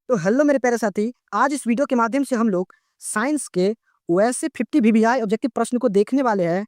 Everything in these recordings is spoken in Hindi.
तो हेलो मेरे प्यारे साथी, आज इस वीडियो के माध्यम से हम लोग साइंस के वैसे 50 वीवीआई ऑब्जेक्टिव प्रश्न को देखने वाले हैं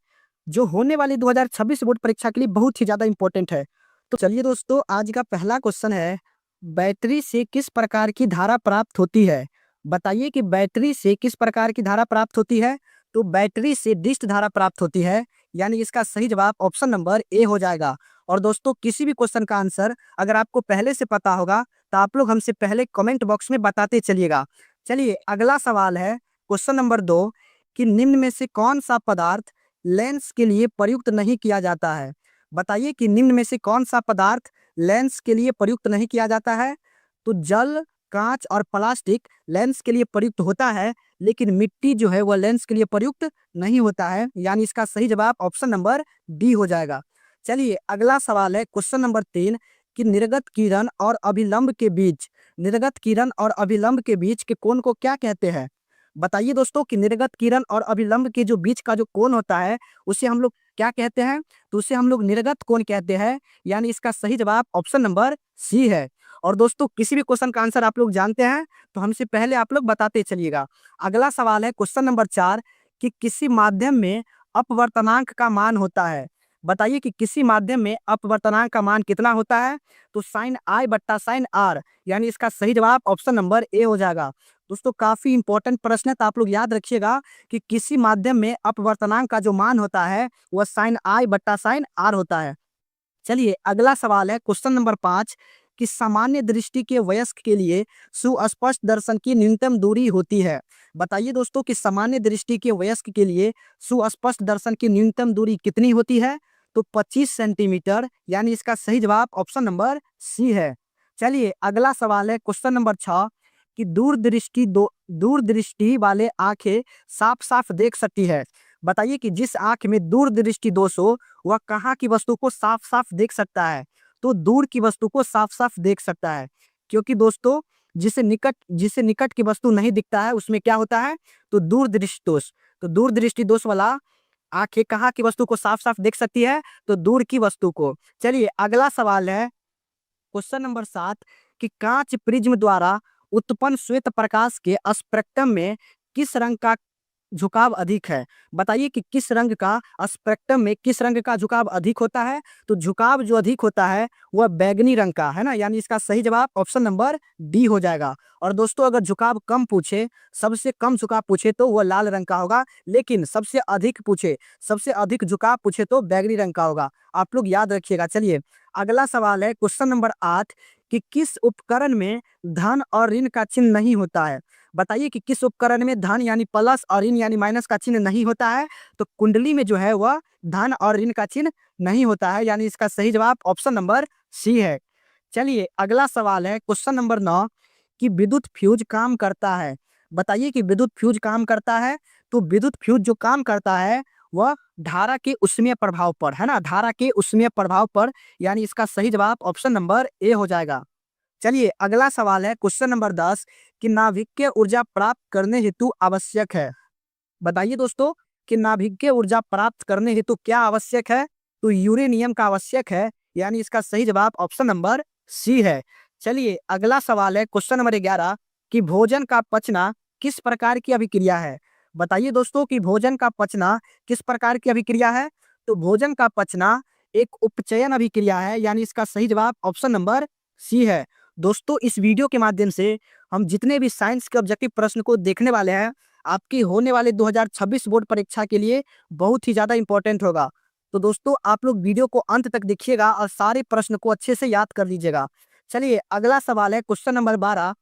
जो होने वाली 2026 बोर्ड परीक्षा के लिए बहुत ही ज़्यादा इंपॉर्टेंट है। तो चलिए दोस्तों, आज का पहला क्वेश्चन है, बैटरी से किस प्रकार की धारा प्राप्त होती है? बताइए कि बैटरी से किस प्रकार की धारा प्राप्त होती है? तो बैटरी से डिस्ट धारा प्राप्त होती है, यानी इसका सही जवाब ऑप्शन नंबर ए हो जाएगा। और दोस्तों, किसी भी क्वेश्चन का आंसर अगर आपको पहले से पता होगा तो आप लोग हमसे पहले कमेंट बॉक्स में बताते चलिएगा। चलिए अगला सवाल है, क्वेश्चन नंबर 2, कि निम्न में से कौन सा पदार्थ लेंस के लिए प्रयुक्त नहीं किया जाता है? बताइए कि निम्न में से कौन सा पदार्थ लेंस के लिए प्रयुक्त नहीं किया जाता है? तो जल, कांच और प्लास्टिक लेंस के लिए प्रयुक्त होता है, लेकिन मिट्टी जो है वह लेंस के लिए प्रयुक्त नहीं होता है, यानी इसका सही जवाब ऑप्शन नंबर डी हो जाएगा। चलिए अगला सवाल है, क्वेश्चन नंबर 3, कि निर्गत किरण और अभिलंब के बीच के कोण को क्या कहते हैं? बताइए दोस्तों कि निर्गत किरण और अभिलंब के जो बीच का जो कोण होता है उसे हम लोग क्या कहते हैं? तो उसे हम लोग निर्गत कोण कहते हैं, यानी इसका सही जवाब ऑप्शन नंबर सी है। और दोस्तों, किसी भी क्वेश्चन का आंसर आप लोग जानते हैं तो हमसे पहले आप लोग बताते चलिएगा। अगला सवाल है, क्वेश्चन नंबर 4, कि किसी माध्यम में अपवर्तनांक का मान होता है। बताइए कि किसी माध्यम में अपवर्तनांक का मान कितना होता है? तो साइन आई बट्टा साइन आर, यानी इसका सही जवाब ऑप्शन नंबर ए हो जाएगा। दोस्तों, काफी इंपॉर्टेंट प्रश्न है, तो आप लोग याद रखिएगा कि किसी माध्यम में अपवर्तनांक का जो मान होता है वह साइन आई बट्टा साइन आर होता है। चलिए अगला सवाल है, क्वेश्चन नंबर 5, कि सामान्य दृष्टि के वयस्क के लिए सुस्पष्ट दर्शन की न्यूनतम दूरी होती है। बताइए दोस्तों कि सामान्य दृष्टि के वयस्क के लिए सुस्पष्ट दर्शन की न्यूनतम दूरी कितनी होती है? तो 25 सेंटीमीटर, यानी इसका सही जवाब ऑप्शन नंबर सी है। चलिए अगला सवाल है, क्वेश्चन नंबर 6, कि दूरदृष्टि वाले आंखें साफ साफ देख सकती है। बताइए कि जिस आंख में दूरदृष्टि दोष हो वह कहाँ की वस्तु को साफ साफ देख सकता है? तो दूर की वस्तु को साफ साफ देख सकता है, क्योंकि दोस्तों जिसे निकट की वस्तु नहीं दिखता है उसमें क्या होता है? तो दूरदृष्टि दोष। तो दूरदृष्टि दोष वाला आंखें कहाँ की वस्तु को साफ साफ देख सकती है? तो दूर की वस्तु को। चलिए अगला सवाल है, क्वेश्चन नंबर 7, कि कांच प्रिज्म द्वारा उत्पन्न श्वेत प्रकाश के स्पेक्ट्रम में किस रंग का झुकाव अधिक है? बताइए कि किस रंग का स्पेक्ट्रम में किस रंग का झुकाव अधिक होता है? तो झुकाव जो अधिक होता है वह बैगनी रंग का है ना, यानी इसका सही जवाब ऑप्शन नंबर डी हो जाएगा। और दोस्तों, अगर झुकाव कम पूछे, सबसे कम झुकाव पूछे तो वह लाल रंग का होगा, लेकिन सबसे अधिक झुकाव पूछे तो बैगनी रंग का होगा। आप लोग याद रखिएगा। चलिए अगला सवाल है, क्वेश्चन नंबर 8, कि किस उपकरण में धन और ऋण का चिन्ह नहीं होता है? बताइए कि किस उपकरण में धन यानी प्लस और ऋण यानी माइनस का चिन्ह नहीं होता है? तो कुंडली में जो है वह धन और ऋण का चिन्ह नहीं होता है, यानी इसका सही जवाब ऑप्शन नंबर सी है। चलिए अगला सवाल है, क्वेश्चन नंबर 9, कि विद्युत फ्यूज काम करता है। बताइए कि विद्युत फ्यूज काम करता है। तो विद्युत फ्यूज जो काम करता है वह धारा के उष्मीय प्रभाव पर है ना, धारा के उष्मीय प्रभाव पर, यानी इसका सही जवाब ऑप्शन नंबर ए हो जाएगा। चलिए अगला सवाल है, क्वेश्चन नंबर 10, कि नाभिकीय ऊर्जा प्राप्त करने हेतु आवश्यक है। बताइए दोस्तों कि नाभिकीय ऊर्जा प्राप्त करने हेतु क्या आवश्यक है? तो यूरेनियम का आवश्यक है, यानी इसका सही जवाब ऑप्शन नंबर सी है। चलिए अगला सवाल है, क्वेश्चन नंबर 11, कि भोजन का पचना किस प्रकार की अभिक्रिया है? बताइए दोस्तों कि भोजन का पचना किस प्रकार की अभिक्रिया है? तो भोजन का पचना एक उपचयन अभिक्रिया है, यानी इसका सही जवाब ऑप्शन नंबर सी है। दोस्तों, इस वीडियो के माध्यम से हम जितने भी साइंस के ऑब्जेक्टिव प्रश्न को देखने वाले हैं, आपकी होने वाले 2026 बोर्ड परीक्षा के लिए बहुत ही ज़्यादा इंपॉर्टेंट होगा। तो दोस्तों, आप लोग वीडियो को अंत तक देखिएगा और सारे प्रश्न को अच्छे से याद कर लीजिएगा। चलिए अगला सवाल है, क्वेश्चन नंबर 12,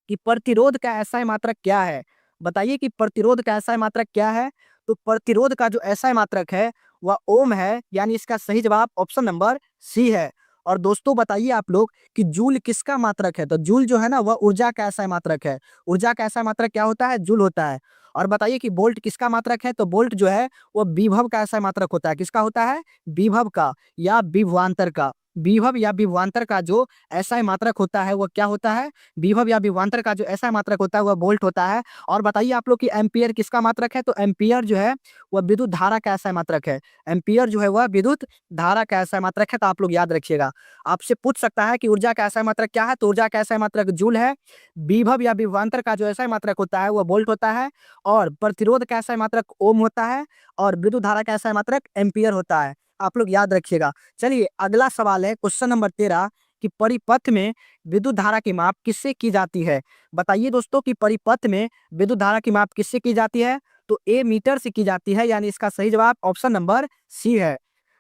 कि प्रतिरोध का एसआई मात्रक क्या है? बताइए कि प्रतिरोध का एसआई मात्रक क्या है? तो प्रतिरोध का जो एसआई मात्रक है वह ओम है, यानी इसका सही जवाब ऑप्शन नंबर सी है। और दोस्तों बताइए आप लोग कि जूल किसका मात्रक है? तो जूल जो है ना वह ऊर्जा का एसआई मात्रक है। ऊर्जा का एसआई मात्रक क्या होता है? जूल होता है। और बताइए कि वोल्ट किसका मात्रक है? तो वोल्ट जो है वह विभव का एसआई मात्रक होता है। किसका होता है? विभव का या विभवांतर का। विभव या विभवांतर का जो एसआई मात्रक होता है वो क्या होता है? विभव या विभवांतर का जो एसआई मात्रक होता है वह वोल्ट होता है। और बताइए आप लोग कि एम्पियर किसका मात्रक है? तो एम्पियर जो है वह विद्युत धारा का एसआई मात्रक है। एम्पियर जो है वह विद्युत धारा का एसआई मात्रक है, तो आप लोग याद रखिएगा। आपसे पूछ सकता है कि ऊर्जा का एसआई मात्रक क्या है? तो ऊर्जा का एसआई मात्रक जूल है। विभव या विभवांतर का जो एसआई मात्रक होता है वह वोल्ट होता है। और प्रतिरोध का एसआई मात्रक ओम होता है। और विद्युत धारा का एसआई मात्रक एम्पियर होता है। आप लोग याद रखिएगा। चलिए अगला सवाल है क्वेश्चन नंबर 13 कि परिपथ में विद्युत धारा की माप किससे की जाती है? बताइए दोस्तों कि परिपथ में विद्युत धारा की माप किससे की जाती है? तो ए मीटर से की जाती है, यानी इसका सही जवाब ऑप्शन नंबर सी है।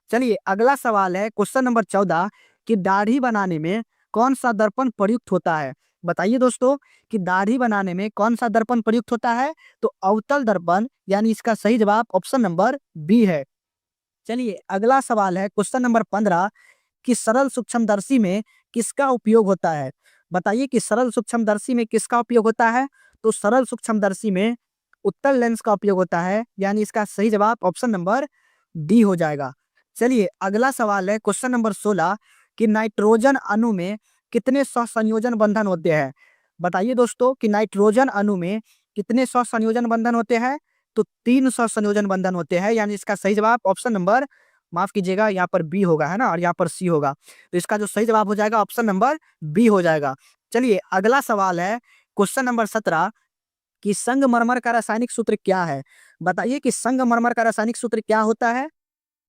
चलिए अगला सवाल है क्वेश्चन नंबर 14 कि दाढ़ी बनाने में कौन सा दर्पण प्रयुक्त होता है? बताइए दोस्तों कि दाढ़ी बनाने में कौन सा दर्पण प्रयुक्त होता है? तो अवतल दर्पण, यानी इसका सही जवाब ऑप्शन नंबर बी है। चलिए अगला सवाल है क्वेश्चन नंबर 15 कि सरल सूक्ष्मदर्शी में किसका उपयोग होता है? बताइए कि सरल सूक्ष्मदर्शी में किसका उपयोग होता है? तो सरल सूक्ष्मदर्शी में उत्तल लेंस का उपयोग होता है, यानी इसका सही जवाब ऑप्शन नंबर डी हो जाएगा। चलिए अगला सवाल है क्वेश्चन नंबर 16 कि नाइट्रोजन अणु में कितने सहसंयोजन बंधन होते हैं? बताइए दोस्तों कि नाइट्रोजन अणु में कितने सहसंयोजन बंधन होते हैं? तो 3 सहसंयोजन बंधन होते हैं, यानी इसका सही जवाब ऑप्शन नंबर, माफ कीजिएगा, यहाँ पर बी होगा, है ना, और यहाँ पर सी होगा। तो इसका जो सही जवाब हो जाएगा ऑप्शन नंबर बी हो जाएगा। चलिए अगला सवाल है क्वेश्चन नंबर 17 कि संगमरमर का रासायनिक सूत्र क्या है? बताइए कि संगमरमर का रासायनिक सूत्र क्या होता है?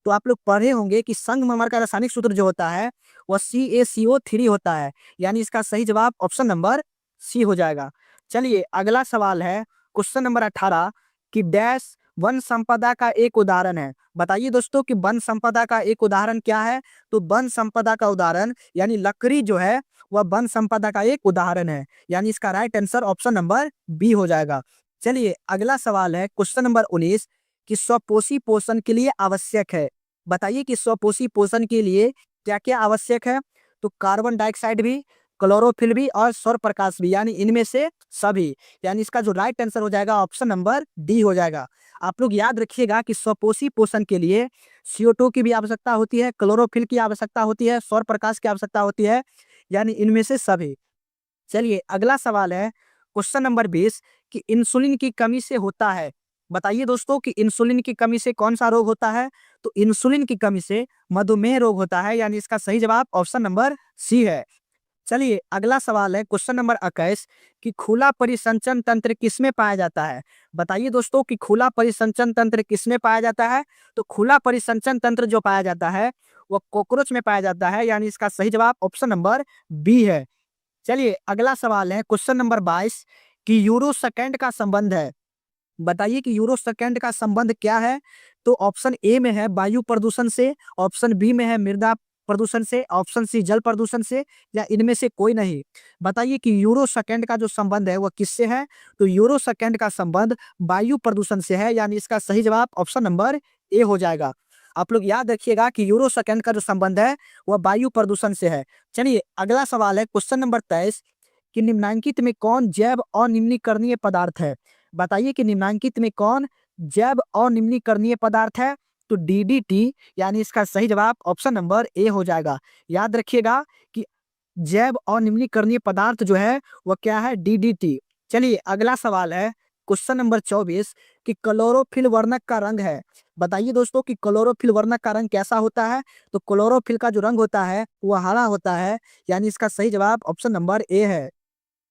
तो आप लोग पढ़े होंगे कि संगमरमर का रासायनिक सूत्र जो होता है वह CaCO3 होता है, यानी इसका सही जवाब ऑप्शन नंबर सी हो जाएगा। चलिए अगला सवाल है क्वेश्चन नंबर 18 कि डैश वन संपदा का एक उदाहरण है। बताइए दोस्तों कि वन संपदा का एक उदाहरण क्या है? तो वन संपदा का उदाहरण यानी लकड़ी जो है वह वन संपदा का एक उदाहरण है, यानी इसका right answer option number B हो जाएगा। चलिए अगला सवाल है क्वेश्चन नंबर 19 कि स्वपोषी पोषण के लिए आवश्यक है। बताइए कि स्वपोषी पोषण के लिए क्या क्या आवश्यक है? तो कार्बन डाइऑक्साइड भी, क्लोरोफिल भी और सौर प्रकाश भी, यानी इनमें से सभी, यानी इसका जो राइट आंसर हो जाएगा ऑप्शन नंबर डी हो जाएगा। आप लोग याद रखिएगा कि स्वपोषी पोषण के लिए CO2 की भी आवश्यकता होती है, क्लोरोफिल की आवश्यकता होती है, सौर प्रकाश की आवश्यकता होती है, यानी इनमें से सभी। चलिए अगला सवाल है क्वेश्चन नंबर 20 कि इंसुलिन की कमी से होता है। बताइए दोस्तों कि इंसुलिन की कमी से कौन सा रोग होता है? तो इंसुलिन की कमी से मधुमेह रोग होता है, यानी इसका सही जवाब ऑप्शन नंबर सी है। चलिए अगला सवाल है क्वेश्चन नंबर 21 कि खुला परिसंचन तंत्र किसमें पाया जाता है? बताइए दोस्तों कि खुला परिसंचन तंत्र किसमें पाया जाता है? तो खुला परिसंचन तंत्र जो पाया जाता है वह कॉकरोच में पाया जाता है, यानी इसका सही जवाब ऑप्शन नंबर बी है। चलिए अगला सवाल है क्वेश्चन नंबर 22 कि यूरो सेकंड का संबंध है। बताइए कि यूरो सेकंड का संबंध क्या है? तो ऑप्शन ए में है वायु प्रदूषण से, ऑप्शन बी में है मृदा प्रदूषण से, ऑप्शन सी जल प्रदूषण से, या इनमें से कोई नहीं। बताइए कि यूरो सेकंड का जो संबंध है वह किससे है? तो यूरो सेकंड का संबंध वायु प्रदूषण से है, यानी इसका सही जवाब ऑप्शन नंबर ए हो जाएगा। आप लोग याद रखिएगा कि यूरो सेकंड का जो संबंध है वह वायु प्रदूषण से है। चलिए अगला सवाल है क्वेश्चन नंबर 23 कि निम्नलिखित में कौन जैव अनिम्नीकरणीय पदार्थ है? बताइए कि निम्नलिखित में कौन जैव अनिम्नीकरणीय पदार्थ है? तो DDT, यानी इसका सही जवाब ऑप्शन नंबर ए हो जाएगा। याद रखिएगा कि जैव अनिम्नीकरणीय पदार्थ जो है वह क्या है? DDT। चलिए अगला सवाल है क्वेश्चन नंबर 24 कि क्लोरोफिल वर्णक का रंग है। बताइए दोस्तों कि क्लोरोफिल वर्णक का रंग कैसा होता है? तो क्लोरोफिल का जो रंग होता है वह हरा होता है, यानी इसका सही जवाब ऑप्शन नंबर ए है।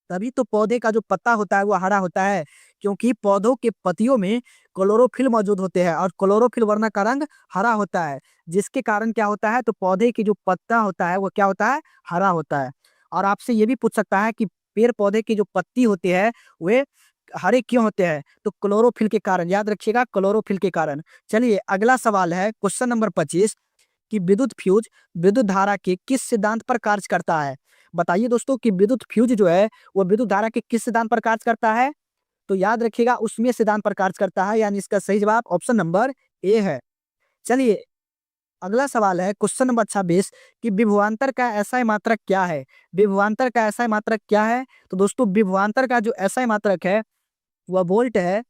तभी तो पौधे का जो पत्ता होता है वो हरा होता है, क्योंकि पौधों के पत्तियों में क्लोरोफिल मौजूद होते हैं और क्लोरोफिल वर्णक का रंग हरा होता है, जिसके कारण क्या होता है? तो पौधे की जो पत्ता होता है वो क्या होता है? हरा होता है। और आपसे ये भी पूछ सकता है कि पेड़ पौधे की जो पत्ती होती है वे हरे क्यों होते हैं? तो क्लोरोफिल के कारण, याद रखिएगा क्लोरोफिल के कारण। चलिए अगला सवाल है क्वेश्चन नंबर 25 कि विद्युत फ्यूज विद्युत धारा के किस सिद्धांत पर कार्य करता है? बताइए दोस्तों कि विद्युत फ्यूज जो है वो विद्युत धारा के किस सिद्धांत पर कार्य करता है? तो याद रखिएगा उसमें सिद्धांत पर कार्य करता है, यानी इसका सही जवाब ऑप्शन नंबर ए है। चलिए अगला सवाल है क्वेश्चन नंबर 26 कि विभवांतर का एसआई मात्रक क्या है? विभवांतर का एसआई मात्रक क्या है? तो दोस्तों विभवांतर का जो एसआई मात्रक है वह वोल्ट है।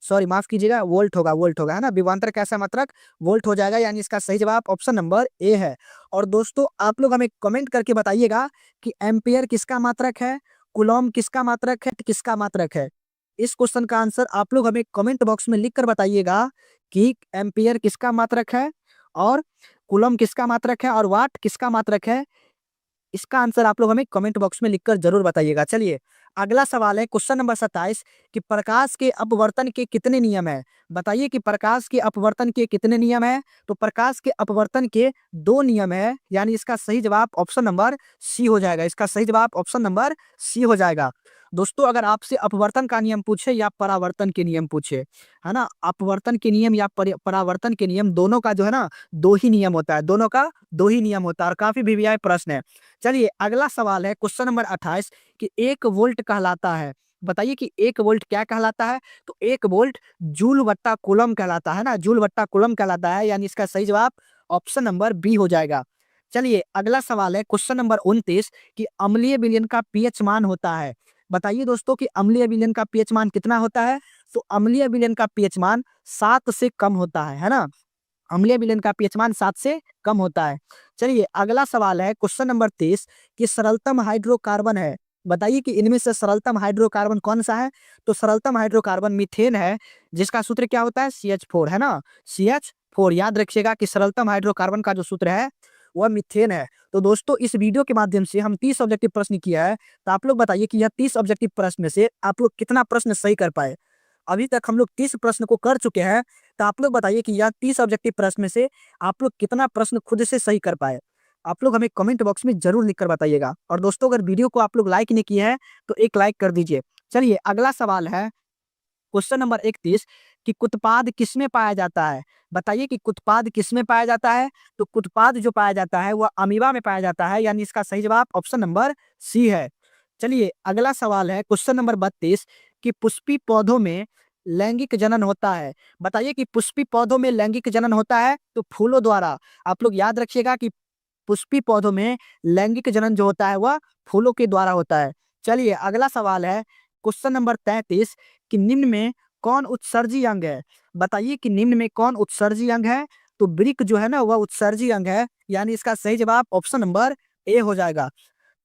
सॉरी माफ कीजिएगा, वोल्ट होगा, वोल्ट होगा, है ना। विभवांतर कैसा मात्रक? वोल्ट हो जाएगा, यानी इसका सही जवाब ऑप्शन नंबर ए है। और दोस्तों आप लोग हमें कमेंट करके बताइएगा कि एम्पियर किसका मात्रक है, कूलॉम किसका मात्रक है, किसका मात्रक है। इस क्वेश्चन का आंसर आप लोग हमें कमेंट बॉक्स में लिख कर बताइएगा कि एम्पियर किसका मात्रक है और कूलॉम किसका मात्रक है और वाट किसका मात्रक है। इसका आंसर आप लोग हमें कमेंट बॉक्स में लिखकर जरूर बताइएगा। चलिए अगला सवाल है क्वेश्चन नंबर 27 कि प्रकाश के अपवर्तन के कितने नियम है। बताइए कि प्रकाश के अपवर्तन के कितने नियम है। तो प्रकाश के अपवर्तन के 2 नियम है, यानी इसका सही जवाब ऑप्शन नंबर सी हो जाएगा। इसका सही जवाब ऑप्शन नंबर सी हो जाएगा। दोस्तों अगर आपसे अपवर्तन का नियम पूछे या परावर्तन के नियम पूछे, है ना, अपवर्तन के नियम या परावर्तन के नियम, दोनों का जो है ना 2 ही नियम होता है, दोनों का 2 ही नियम होता है और काफी वीवीआई प्रश्न है। चलिए अगला सवाल है क्वेश्चन नंबर 28 कि 1 वोल्ट कहलाता है। बताइए कि 1 वोल्ट क्या कहलाता है। तो 1 वोल्ट जूल बट्टा कूलम कहलाता है ना, जूल बट्टा कूलम कहलाता है, यानी इसका सही जवाब ऑप्शन नंबर बी हो जाएगा। चलिए अगला सवाल है क्वेश्चन नंबर 29 कि अम्लीय विलयन का पीएच मान होता है। बताइए दोस्तों कि अम्लीय विलयन का पीएच मान कितना होता है। तो अम्लीय विलयन का पीएच मान 7 से कम होता है ना। अम्लीय विलयन का पीएच मान 7 से कम होता है। चलिए अगला सवाल है क्वेश्चन नंबर 30 कि सरलतम हाइड्रोकार्बन है। बताइए कि इनमें से सरलतम हाइड्रोकार्बन कौन सा है। तो सरलतम हाइड्रोकार्बन मीथेन है, जिसका सूत्र क्या होता है, CH4, है ना, CH4। याद रखिएगा कि सरलतम हाइड्रोकार्बन का जो सूत्र है वह मीथेन है। तो दोस्तों इस वीडियो के माध्यम से हम 30 ऑब्जेक्टिव प्रश्न किया है। तो आप लोग बताइए कि यह 30 ऑब्जेक्टिव प्रश्न में से आप लोग कितना प्रश्न सही कर पाए। अभी तक हम लोग 30 प्रश्न को कर चुके हैं। तो आप लोग बताइए कि यह 30 ऑब्जेक्टिव प्रश्न में से आप लोग कितना प्रश्न खुद से सही कर पाए। आप लोग हमें कमेंट बॉक्स में जरूर लिखकर बताइएगा। और दोस्तों अगर वीडियो को आप लोग लाइक नहीं किए हैं तो एक लाइक कर दीजिए। चलिए अगला सवाल है क्वेश्चन नंबर 31 कि कुत्पाद किसमें पाया जाता है। बताइए कि कुत्पाद किसमें पाया जाता है। तो कुत्पाद जो पाया जाता है वह अमीबा में पाया जाता है, यानी इसका सही जवाब ऑप्शन नंबर सी है। चलिए अगला सवाल है क्वेश्चन नंबर 32 कि पुष्पी पौधों में लैंगिक जनन होता है। बताइए कि पुष्पी पौधों में लैंगिक जनन होता है तो फूलों द्वारा। आप लोग याद रखिएगा कि पुष्पी पौधों में लैंगिक जनन जो होता है वह फूलों के द्वारा होता है। चलिए अगला सवाल है क्वेश्चन नंबर 33 कि निम्न में कौन उत्सर्जी अंग है। बताइए कि निम्न में कौन उत्सर्जी अंग है। तो वृक्क जो है ना वह उत्सर्जी अंग है, यानी इसका सही जवाब ऑप्शन नंबर ए हो जाएगा।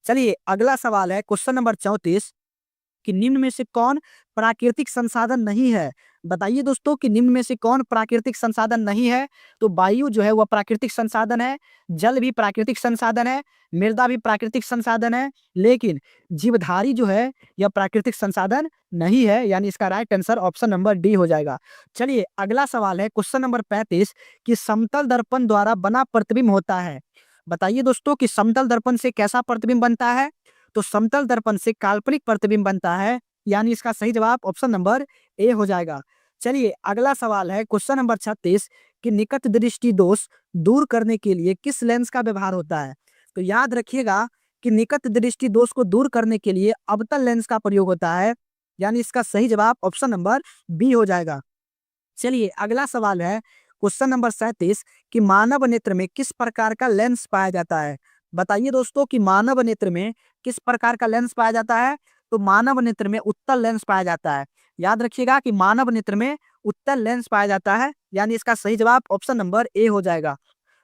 चलिए अगला सवाल है क्वेश्चन नंबर 34 कि निम्न में से कौन प्राकृतिक संसाधन नहीं है। बताइए दोस्तों कि निम्न में से कौन प्राकृतिक संसाधन नहीं है। तो वायु जो है वह प्राकृतिक संसाधन है, जल भी प्राकृतिक संसाधन है, मृदा भी प्राकृतिक संसाधन है, लेकिन जीवधारी जो है यह प्राकृतिक संसाधन नहीं है, यानी इसका right answer option number D हो जाएगा। चलिए अगला सवाल है क्वेश्चन नंबर 35 कि समतल दर्पण द्वारा बना प्रतिबिंब होता है। बताइए दोस्तों कि समतल दर्पण से कैसा प्रतिबिंब बनता है। तो समतल दर्पण से काल्पनिक प्रतिबिंब बनता है, यानी इसका सही जवाब ऑप्शन नंबर ए हो जाएगा। चलिए अगला सवाल है क्वेश्चन नंबर 36 कि निकट दृष्टि दोष दूर करने के लिए किस लेंस का व्यवहार होता है। तो याद रखिएगा कि निकट दृष्टि दोष को दूर करने के लिए अवतल लेंस का प्रयोग होता है, यानी इसका सही जवाब ऑप्शन नंबर बी हो जाएगा। चलिए अगला सवाल है क्वेश्चन नंबर 37 कि मानव नेत्र में किस प्रकार का लेंस पाया जाता है। बताइए दोस्तों कि मानव नेत्र में किस प्रकार का लेंस पाया जाता है। तो मानव नेत्र में उत्तल लेंस पाया जाता है। याद रखिएगा कि मानव नेत्र में उत्तल लेंस पाया जाता है, यानी इसका सही जवाब ऑप्शन नंबर ए हो जाएगा।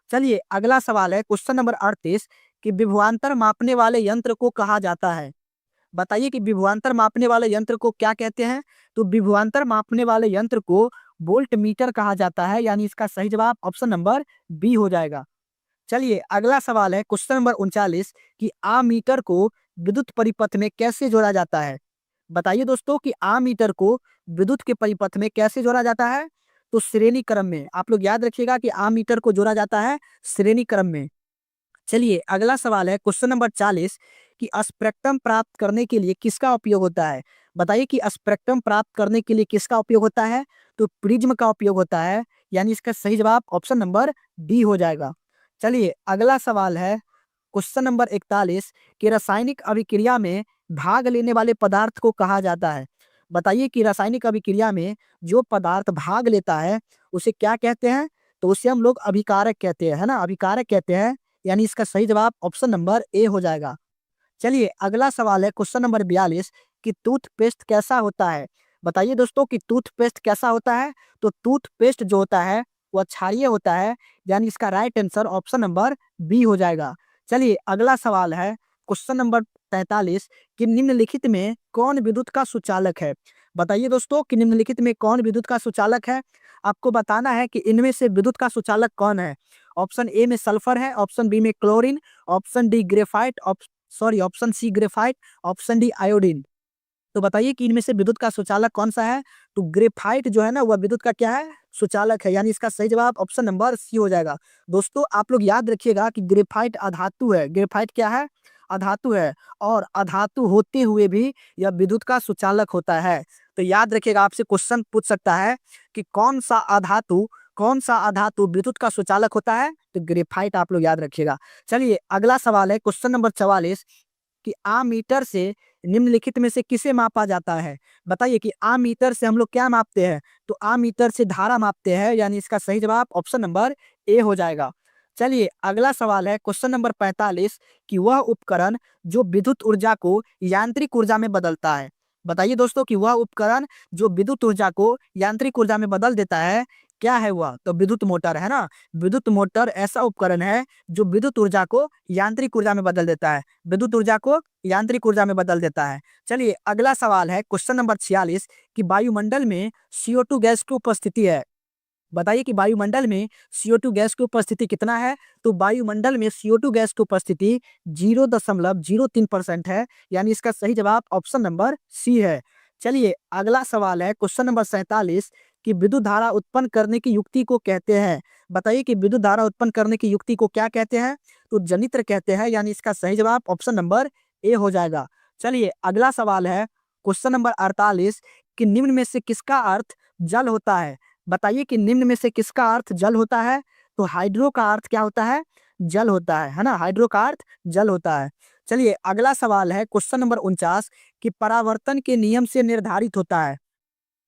चलिए अगला सवाल है क्वेश्चन नंबर 38 कि विभवांतर मापने वाले यंत्र को कहा जाता है। बताइए कि विभवांतर मापने वाले यंत्र को क्या कहते हैं। तो विभवांतर मापने वाले यंत्र को वोल्ट मीटर कहा जाता है, यानी इसका सही जवाब ऑप्शन नंबर बी हो जाएगा। चलिए अगला सवाल है क्वेश्चन नंबर 39 कि आमीटर को विद्युत परिपथ में कैसे जोड़ा जाता है। बताइए दोस्तों कि आमीटर को विद्युत के परिपथ में कैसे जोड़ा जाता है। तो श्रेणी क्रम में। आप लोग याद रखिएगा कि आमीटर को जोड़ा जाता है श्रेणी क्रम में। चलिए अगला सवाल है क्वेश्चन नंबर 40 कि स्पेक्ट्रम प्राप्त करने के लिए किसका उपयोग होता है। बताइए कि स्पेक्ट्रम प्राप्त करने के लिए किसका उपयोग होता है। तो प्रिज्म का उपयोग होता है, यानी इसका सही जवाब ऑप्शन नंबर डी हो जाएगा। चलिए अगला सवाल है क्वेश्चन नंबर 41 कि रासायनिक अभिक्रिया में भाग लेने वाले पदार्थ को कहा जाता है। बताइए कि रासायनिक अभिक्रिया में जो पदार्थ भाग लेता है उसे क्या कहते हैं। तो उसे हम लोग अभिकारक कहते हैं, है ना, अभिकारक कहते हैं, यानी इसका सही जवाब ऑप्शन नंबर ए हो जाएगा। चलिए अगला सवाल है क्वेश्चन नंबर 42 कि टूथपेस्ट कैसा होता है। बताइए दोस्तों कि टूथपेस्ट कैसा होता है? तो टूथपेस्ट जो होता है वह क्षारीय होता है, यानी इसका right answer option number B हो जाएगा। चलिए अगला सवाल है क्वेश्चन नंबर 43 कि निम्नलिखित में कौन विद्युत का सुचालक है? बताइए दोस्तों कि निम्नलिखित में कौन विद्युत का सुचालक है? आपको बताना है कि इनमें से विद्युत का सुचालक कौन है? ऑप्शन ए में सल्फर है, ऑप्शन बी में chlorine, option D graphite, option C graphite, option D iodine. तो बताइए कि इनमें से विद्युत का सुचालक कौन-सा है? तो ग्रेफाइट जो है ना वह विद्युत का क्या है? सुचालक है, यानी इसका सही जवाब ऑप्शन नंबर सी हो जाएगा। दोस्तों आप लोग याद रखिएगा कि ग्रेफाइट अधातु है। ग्रेफाइट क्या है? अधातु है और अधातु होते हुए भी यह विद्युत का सुचालक होता है। तो याद रखिएगा, आपसे क्वेश्चन पूछ सकता है कि कौन-सा अधातु विद्युत का सुचालक होता है? तो ग्रेफाइट आप लोग याद रखिएगा। चलिए अगला सवाल है क्वेश्चन नंबर 44 कि आमीटर से निम्नलिखित में से किसे मापा जाता है? बताइए कि आमीटर से हम लोग क्या मापते हैं? तो आमीटर से धारा मापते हैं, यानी इसका सही जवाब ऑप्शन नंबर ए हो जाएगा। चलिए अगला सवाल है क्वेश्चन नंबर 45 कि वह उपकरण जो विद्युत ऊर्जा को यांत्रिक ऊर्जा में बदलता है। बताइए दोस्तों कि वह उपकरण जो विद्युत ऊर्जा को यांत्रिक ऊर्जा में बदल देता है, क्या है वह? तो विद्युत मोटर है ना। विद्युत मोटर ऐसा उपकरण है जो विद्युत ऊर्जा को यांत्रिक ऊर्जा में बदल देता है। विद्युत ऊर्जा को यांत्रिक ऊर्जा में बदल देता है। चलिए अगला सवाल है क्वेश्चन नंबर 46 कि वायुमंडल में CO2 गैस की उपस्थिति है। बताइए कि वायुमंडल में CO2 गैस की उपस्थिति कितना है? तो वायुमंडल में CO2 गैस की उपस्थिति 0.03% है, यानी इसका सही जवाब ऑप्शन नंबर सी है। चलिए अगला सवाल है क्वेश्चन नंबर 47 कि विद्युत धारा उत्पन्न करने की युक्ति को कहते हैं। बताइए कि विद्युत धारा उत्पन्न करने की युक्ति को क्या कहते हैं? तो जनित्र कहते हैं, यानी इसका सही जवाब ऑप्शन नंबर ए हो जाएगा। चलिए अगला सवाल है क्वेश्चन नंबर 48 कि निम्न में से किसका अर्थ जल होता है? बताइए कि निम्न में से किसका अर्थ जल होता है? तो हाइड्रो का अर्थ क्या होता है? जल होता है ना? हाइड्रो का अर्थ जल होता है। चलिए अगला सवाल है क्वेश्चन नंबर 49 कि परावर्तन के नियम से निर्धारित होता है।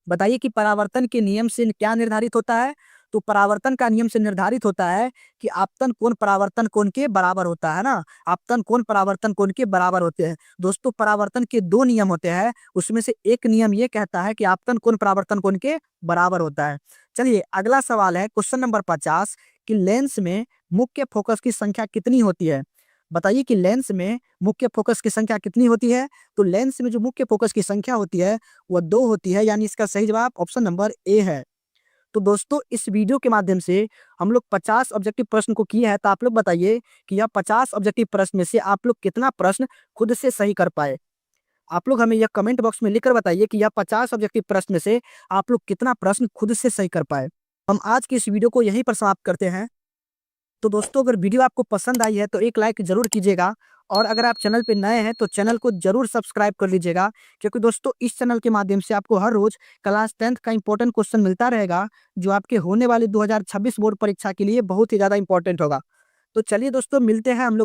बताइए कि परावर्तन के नियम से क्या निर्धारित होता है? तो परावर्तन का नियम से निर्धारित होता है कि आपतन कोण परावर्तन कोण के बराबर होता है ना। आपतन कोण परावर्तन कोण के बराबर होते हैं। दोस्तों परावर्तन के 2 नियम होते हैं, उसमें से एक नियम ये कहता है कि आपतन कोण परावर्तन कोण के बराबर होता है। चलिए अगला सवाल है क्वेश्चन नंबर 50 कि लेंस में मुख्य फोकस की संख्या कितनी होती है? बताइए कि लेंस में मुख्य फोकस की संख्या कितनी होती है? तो लेंस में जो मुख्य फोकस की संख्या होती है वह 2 होती है, यानी इसका सही जवाब ऑप्शन नंबर ए है। तो दोस्तों इस वीडियो के माध्यम से हम लोग 50 ऑब्जेक्टिव प्रश्न को किए हैं, तो आप लोग बताइए कि यह 50 ऑब्जेक्टिव प्रश्न में से आप लोग कितना प्रश्न खुद से सही कर पाए? आप लोग हमें यह कमेंट बॉक्स में लिखकर बताइए कि यह 50 ऑब्जेक्टिव प्रश्न में से आप लोग कितना प्रश्न खुद से सही कर पाए। हम आज की इस वीडियो को यहीं पर समाप्त करते हैं। तो दोस्तों अगर वीडियो आपको पसंद आई है तो एक लाइक ज़रूर कीजिएगा, और अगर आप चैनल पे नए हैं तो चैनल को ज़रूर सब्सक्राइब कर लीजिएगा, क्योंकि दोस्तों इस चैनल के माध्यम से आपको हर रोज़ क्लास 10th का इंपॉर्टेंट क्वेश्चन मिलता रहेगा, जो आपके होने वाली 2026 बोर्ड परीक्षा के लिए बहुत ही ज़्यादा इंपॉर्टेंट होगा। तो चलिए दोस्तों मिलते हैं हम लोग